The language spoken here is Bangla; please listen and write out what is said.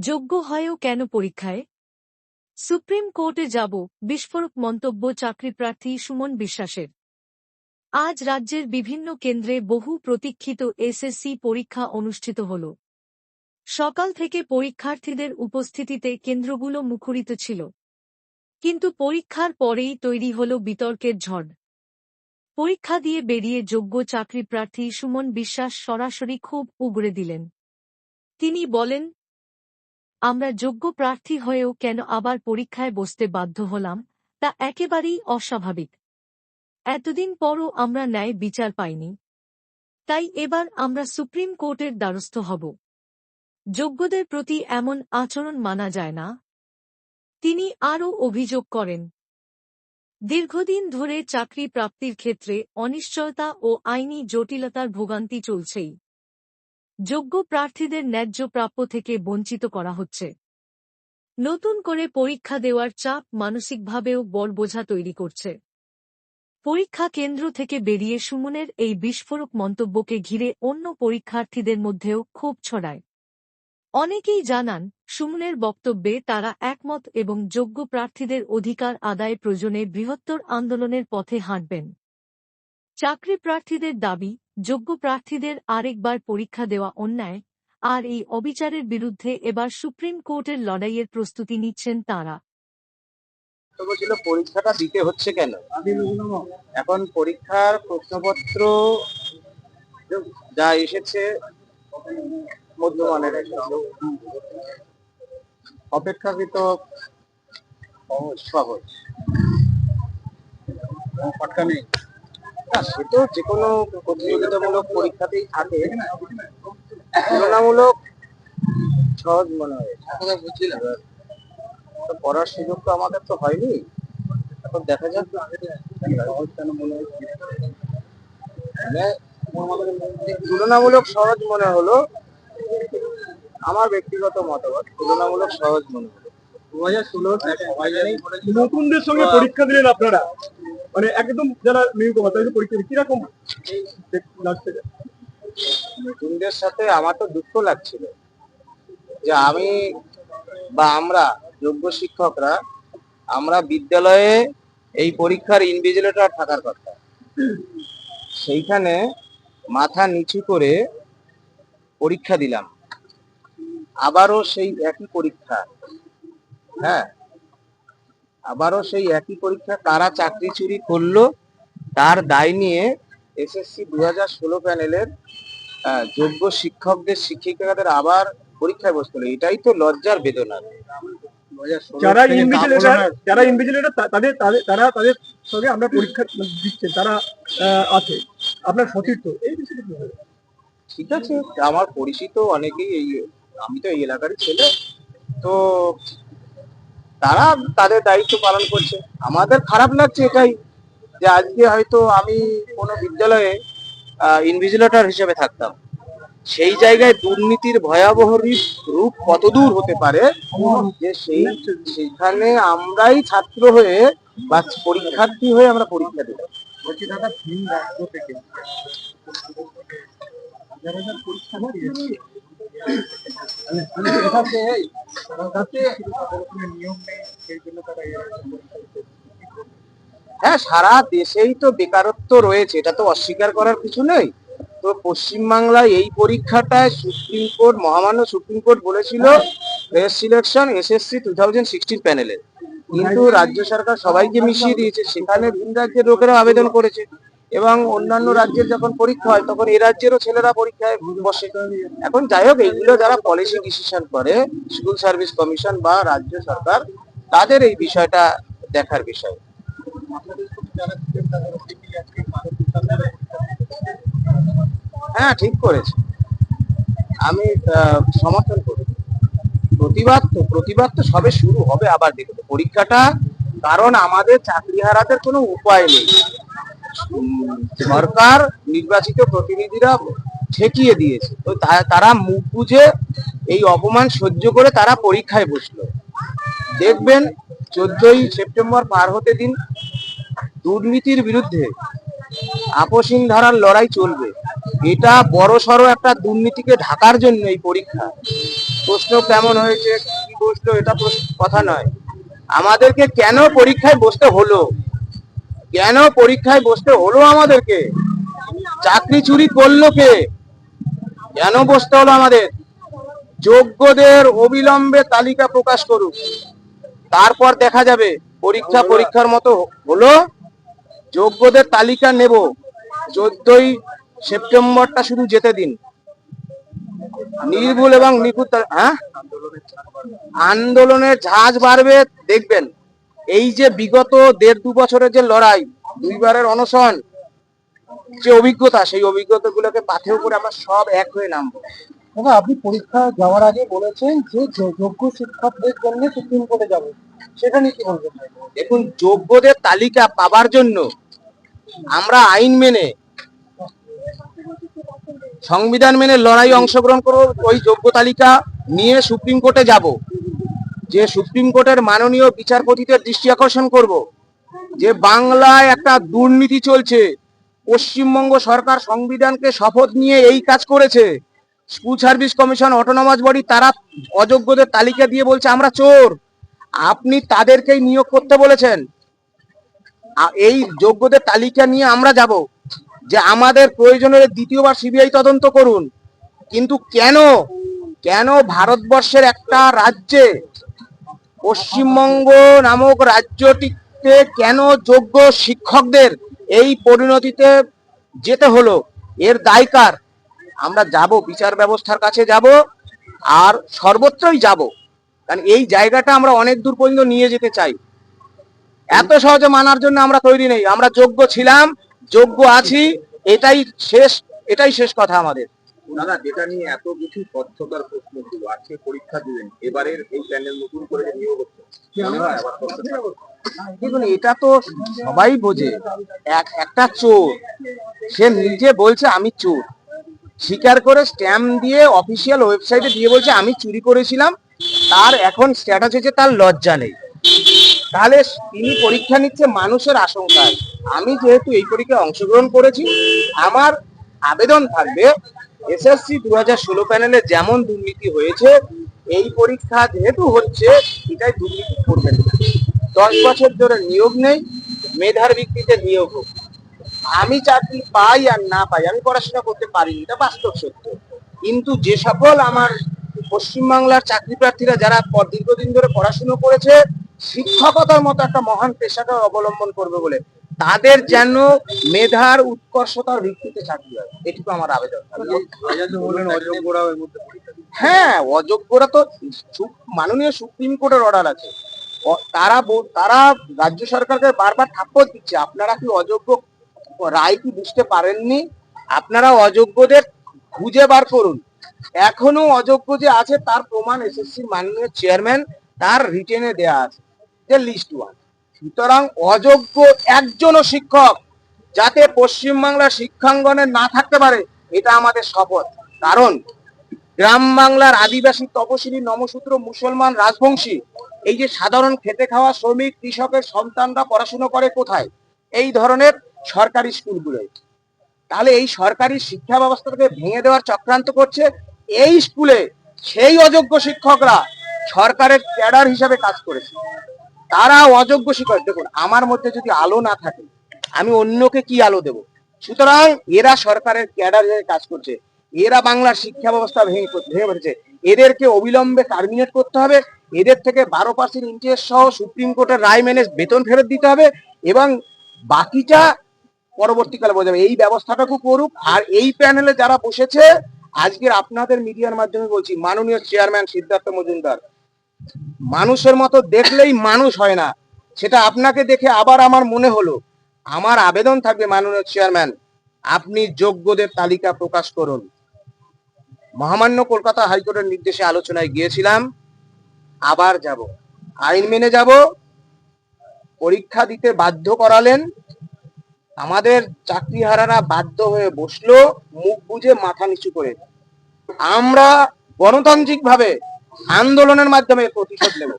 যোগ্য হয়েও কেন পরীক্ষায়? সুপ্রিম কোর্টে যাব, বিস্ফোরক মন্তব্য চাকরিপ্রার্থী সুমন বিশ্বাসের। আজ রাজ্যের বিভিন্ন কেন্দ্রে বহু প্রতীক্ষিত এসএসসি পরীক্ষা অনুষ্ঠিত হল। সকাল থেকে পরীক্ষার্থীদের উপস্থিতিতে কেন্দ্রগুলো মুখরিত ছিল। কিন্তু পরীক্ষার পরেই তৈরি হল বিতর্কের ঝড়। পরীক্ষা দিয়ে বেরিয়ে যোগ্য চাকরিপ্রার্থী সুমন বিশ্বাস সরাসরি ক্ষোভ উগরে দিলেন। তিনি বলেন, আমরা যোগ্য প্রার্থী হয়েও কেন আবার পরীক্ষায় বসতে বাধ্য হলাম, তা একেবারেই অস্বাভাবিক। এতদিন পরও আমরা ন্যায় বিচার পাইনি। তাই এবার আমরা সুপ্রিম কোর্টের দ্বারস্থ হব। যোগ্যদের প্রতি এমন আচরণ মানা যায় না। তিনি আরও অভিযোগ করেন, দীর্ঘদিন ধরে চাকরি প্রাপ্তির ক্ষেত্রে অনিশ্চয়তা ও আইনি জটিলতার ভোগান্তি চলছেই। যোগ্য প্রার্থীদের ন্যায্য প্রাপ্য থেকে বঞ্চিত করা হচ্ছে। নতুন করে পরীক্ষা দেওয়ার চাপ মানসিকভাবেও বড় বোঝা তৈরি করছে। পরীক্ষা কেন্দ্র থেকে বেরিয়ে সুমনের এই বিস্ফোরক মন্তব্যকে ঘিরে অন্য পরীক্ষার্থীদের মধ্যেও ক্ষোভ ছড়ায়। অনেকেই জানান, সুমনের বক্তব্যে তারা একমত এবং যোগ্য প্রার্থীদের অধিকার আদায় প্রয়োজনে বৃহত্তর আন্দোলনের পথে হাঁটবেন। চাকরি প্রার্থীদের দাবি, যোগ্য প্রার্থীদের আরেকবার পরীক্ষা দেওয়া অন্যায়, আর এই অবিচারের বিরুদ্ধে এবার সুপ্রিম কোর্টের লড়াইয়ের প্রস্তুতি নিচ্ছেন তাঁরা। পরীক্ষাটা দিতে হচ্ছে কেন? এখন পরীক্ষার প্রশ্নপত্র যা এসেছে মধ্যমানের, অপেক্ষাকৃত সহজ। নেই সে তো যে কোনো প্রতিযোগিতামূলক পরীক্ষাতেই থাকে, তুলনামূলক সহজ মনে হয়। পড়ার সুযোগ তো আমাদের তো হয়নি। এখন দেখা যাক তুলনামূলক সহজ মনে হলো। আমার ব্যক্তিগত মতামত, তুলনামূলক সহজ মনে হলো। 2016 নতুনদের সঙ্গে পরীক্ষা দিলেন আপনারা, মানে একদম যারা পরীক্ষা কিরকম লাগছে? নতুনদের সাথে আমার তো দুঃখ লাগছিল যে আমি বা আমরা যোগ্য শিক্ষকরা, আমরা বিদ্যালয়ে এই পরীক্ষার ইনভিজিলেটর থাকার কথা, সেইখানে মাথা নিচু করে পরীক্ষা দিলাম। আবারও সেই একই পরীক্ষা, আবারও সেই একই পরীক্ষা কারা চাকরি চুরি করলো তার দায় নিয়ে এসএসসি 2016 প্যানেলের যোগ্য শিক্ষকদের শিক্ষিকাদের আবার পরীক্ষায় বসতে হলো। এটাই তো লজ্জার বেদনা। যারা ইনভিজিলেটর তাদের সঙ্গে আমরা পরীক্ষা দিচ্ছেন, তারা আছে আপনার সতীর্থ, এই বিষয়টা ঠিক আছে। আমার পরিচিত অনেকেই, আমি তো এই এলাকারই ছেলে, তো তারা তাদের দায়িত্ব পালন করছে। আমাদের খারাপ লাগছে এটাই যে আজকে হয়তো আমি কোনো বিদ্যালয়ে ইনভিজিলেটর হিসেবে থাকতাম, সেই জায়গায় দুর্নীতির ভয়াবহ রূপ কতদূর হতে পারে যে সেইখানে আমরাই ছাত্র হয়ে বা পরীক্ষার্থী হয়ে আমরা পরীক্ষা দিলাম। হ্যাঁ, সারা দেশেই তো বেকারত্ব রয়েছে, এটা তো অস্বীকার করার কিছু নেই। তো পশ্চিমবাংলায় এই পরীক্ষাটায় সুপ্রিম কোর্ট, মহামান্য সুপ্রিম কোর্ট বলেছিল ফ্রেশ সিলেকশন এসএসসি 2016 প্যানেলে, কিন্তু রাজ্য সরকার সবাইকে মিশিয়ে দিয়েছে। সেখানে ভিন রাজ্যের লোকেরা আবেদন করেছে এবং অন্যান্য রাজ্যের যখন পরীক্ষা হয় তখন এই রাজ্যেরও ছেলেরা পরীক্ষায় বসে। এখন যাই হোক, এইগুলো যারা পলিসি ডিসিশন করে, স্কুল সার্ভিস কমিশন বা রাজ্য সরকার, তাদের এই বিষয়টা দেখার বিষয়। হ্যাঁ, ঠিক করেছে, আমি সমর্থন করি। প্রতিবাদ তো সবে শুরু হবে আবার দেখতে পরীক্ষাটা, কারণ আমাদের চাকরিহারাদের কোনো উপায় নেই। সরকার নির্বাচিত প্রতিনিধিরা ঠেকিয়ে দিয়েছে, তো তারা মুখ বুঝে এই অপমান সহ্য করে তারা পরীক্ষায় বসলো। দেখবেন 14ই সেপ্টেম্বর পার হতে দিন, দুর্নীতির বিরুদ্ধে আপসহীন ধারার লড়াই চলবে। এটা বড় সড়ো একটা দুর্নীতিকে ঢাকার জন্য এই পরীক্ষা। প্রশ্ন কেমন হয়েছে, কি বসলো, এটা কথা নয়। আমাদেরকে কেন পরীক্ষায় বসতে হলো, কেন পরীক্ষায় বসতে হলো আমাদেরকে, চাকরি চুরি করলো কে, কেন বসতে হলো আমাদের? যোগ্যদের অবিলম্বে তালিকা প্রকাশ করুক, তারপর দেখা যাবে। পরীক্ষার মতো হলো, যোগ্যদের তালিকা নেব। 14ই সেপ্টেম্বরটা শুধু যেতে দিন, নির্ভুল এবং নিখুঁত। হ্যাঁ, আন্দোলনের ঝাঁজ বাড়বে দেখবেন। এই যে বিগত 1.5-2 বছরের যে লড়াই, 2বারের অনশন, যে অভিজ্ঞতা, সেই অভিজ্ঞতাগুলোকে পাথেয় করে আমরা সব এক হয়ে নামবো। দাদা, আপনি পরীক্ষা যাওয়ার আগে বলেছেন যে যোগ্য শিক্ষকদের জন্য সুপ্রিম কোর্টে যাবে, সেটা নিয়ে কি বলবেন? দেখুন, যোগ্যদের তালিকা পাবার জন্য আমরা আইন মেনে, সংবিধান মেনে লড়াই অংশগ্রহণ করব। ওই যোগ্য তালিকা নিয়ে সুপ্রিম কোর্টে যাব, যে সুপ্রিম কোর্টের মাননীয় বিচারপতিদের দৃষ্টি আকর্ষণ করব যে বাংলায় একটা দুর্নীতি চলছে। পশ্চিমবঙ্গ সরকার সংবিধানকে শপথ নিয়ে এই কাজ করেছে। School service commission, autonomous body, তারা অযোগ্যদের তালিকা দিয়ে বলছে আমরা চোর। আপনি তাদেরকেই নিয়োগ করতে বলেছেন। এই যোগ্যদের তালিকা নিয়ে আমরা যাব, যে আমাদের প্রয়োজনের দ্বিতীয়বার সিবিআই তদন্ত করুন। কিন্তু কেন কেন ভারতবর্ষের একটা রাজ্যে, পশ্চিমবঙ্গ নামক রাজ্যটিতে কেন যোগ্য শিক্ষকদের এই পরিণতিতে যেতে হলো, এর দায় কার? আমরা যাব, বিচার ব্যবস্থার কাছে যাব, আর সর্বত্রই যাব। কারণ এই জায়গাটা আমরা অনেক দূর পর্যন্ত নিয়ে যেতে চাই। এত সহজে মানার জন্য আমরা তৈরি নেই। আমরা যোগ্য ছিলাম, যোগ্য আছি, এটাই শেষ কথা আমাদের। দাদা, যেটা নিয়ে এত কিছু স্বচ্ছতার প্রশ্ন ছিল, আজকে পরীক্ষা দিলেন, এবারের এই প্যানেল নতুন করে যে নিয়োগ হচ্ছে, দেখুন, এটা তো সবাই বোঝে। একটা চোর, সে নিজে বলছে আমি চোর, স্বীকার করে স্ট্যাম্প দিয়ে অফিসিয়াল ওয়েবসাইটে দিয়ে বলছে আমি চুরি করেছিলাম। তার এখন স্ট্যাটাস হচ্ছে তার লজ্জা নেই। তাহলে তিনি পরীক্ষা নিচ্ছে মানুষের আশঙ্কায়। আমি যেহেতু এই পরীক্ষায় অংশগ্রহণ করেছি, আমার আবেদন থাকবে এসএসসি 2016 প্যানেলে যেমন দুর্নীতি হয়েছে, এই পরীক্ষা যেহেতু হচ্ছে, এটাই দুর্নীতি করবেন না। 10 বছর ধরে নিয়োগ নেই, মেধার ভিত্তিতে নিয়োগ হোক। আমি চাকরি পাই আর না পাই, আমি পড়াশোনা করতে পারিনি, এটা বাস্তব সত্য। কিন্তু যে সকল আমার পশ্চিমবাংলার চাকরি প্রার্থীরা যারা দীর্ঘদিন ধরে পড়াশুনো করেছে, শিক্ষকতার মতো একটা মহান পেশাকে অবলম্বন করবে বলে, তাদের যেন মেধার উৎকর্ষতার ভিত্তিতে চাকরি হয়, এটুকু আমার আবেদন। হ্যাঁ, অযোগ্যরা তো মাননীয় সুপ্রিম কোর্টের অর্ডার আছে। তারা রাজ্য সরকারকে বারবার থাপ্পড় দিচ্ছে, আপনারা কি অযোগ্য রায় কি বুঝতে পারেননি? আপনারা অযোগ্যদের খুঁজে বার করুন। এখনো অযোগ্য যে আছে তার প্রমাণ এসএসসির মাননীয় চেয়ারম্যান তার রিটেনে দেয়া আছে, যে লিস্ট 1। সুতরাং অযোগ্য একজনও শিক্ষক যাতে পশ্চিমবাংলার শিক্ষাঙ্গনে না থাকতে পারে, এটা আমাদের শপথ। কারণ গ্রাম বাংলার আদিবাসী, তপশিলি, নমশূদ্র, মুসলমান, রাজবংশী, এই যে সাধারণ খেটে খাওয়া শ্রমিক কৃষকের সন্তানরা পড়াশুনো করে কোথায়? এই ধরনের সরকারি স্কুলগুলোয়। তাহলে এই সরকারি শিক্ষা ব্যবস্থাটাকে ভেঙে দেওয়ার চক্রান্ত করছে এই স্কুলে সেই অযোগ্য শিক্ষকরা সরকারের ক্যাডার হিসাবে কাজ করেছে। তারা অযোগ্য শিক্ষক। দেখুন, আমার মধ্যে যদি আলো না থাকে, আমি অন্যকে কি আলো দেব? সুতরাং এরা সরকারের ক্যাডার হিসেবে কাজ করছে, এরা বাংলার শিক্ষা ব্যবস্থা ভেঙে পড়েছে। এদেরকে অবিলম্বে টার্মিনেট করতে হবে। এদের থেকে 12% ইন্টারেস্ট সহ সুপ্রিম কোর্টের রায় মেনে বেতন ফেরত দিতে হবে, এবং বাকিটা পরবর্তীকালে বোঝা যাবে। এই ব্যবস্থাটাকে করুক। আর এই প্যানেলে যারা বসেছে, আজকের আপনাদের মিডিয়ার মাধ্যমে বলছি, মাননীয় চেয়ারম্যান সিদ্ধার্থ মজুমদার, মানুষের মতো দেখলেই মানুষ হয় না, সেটা আপনাকে দেখে আবার আমার মনে হলো। আমার আবেদন থাকবে মাননীয় চেয়ারম্যান, আপনি যোগ্যদের তালিকা প্রকাশ করুন। মহামান্য কলকাতা হাইকোর্টের নির্দেশে আলোচনায় গিয়েছিলাম, আবার যাব, আইন মেনে যাব। পরীক্ষা দিতে বাধ্য করালেন, আমাদের চাকরিহারারা বাধ্য হয়ে বসলো, মুখ বুজে মাথা নিচু করে। আমরা গণতান্ত্রিক ভাবে আন্দোলনের মাধ্যমে প্রতিশোধ নেব।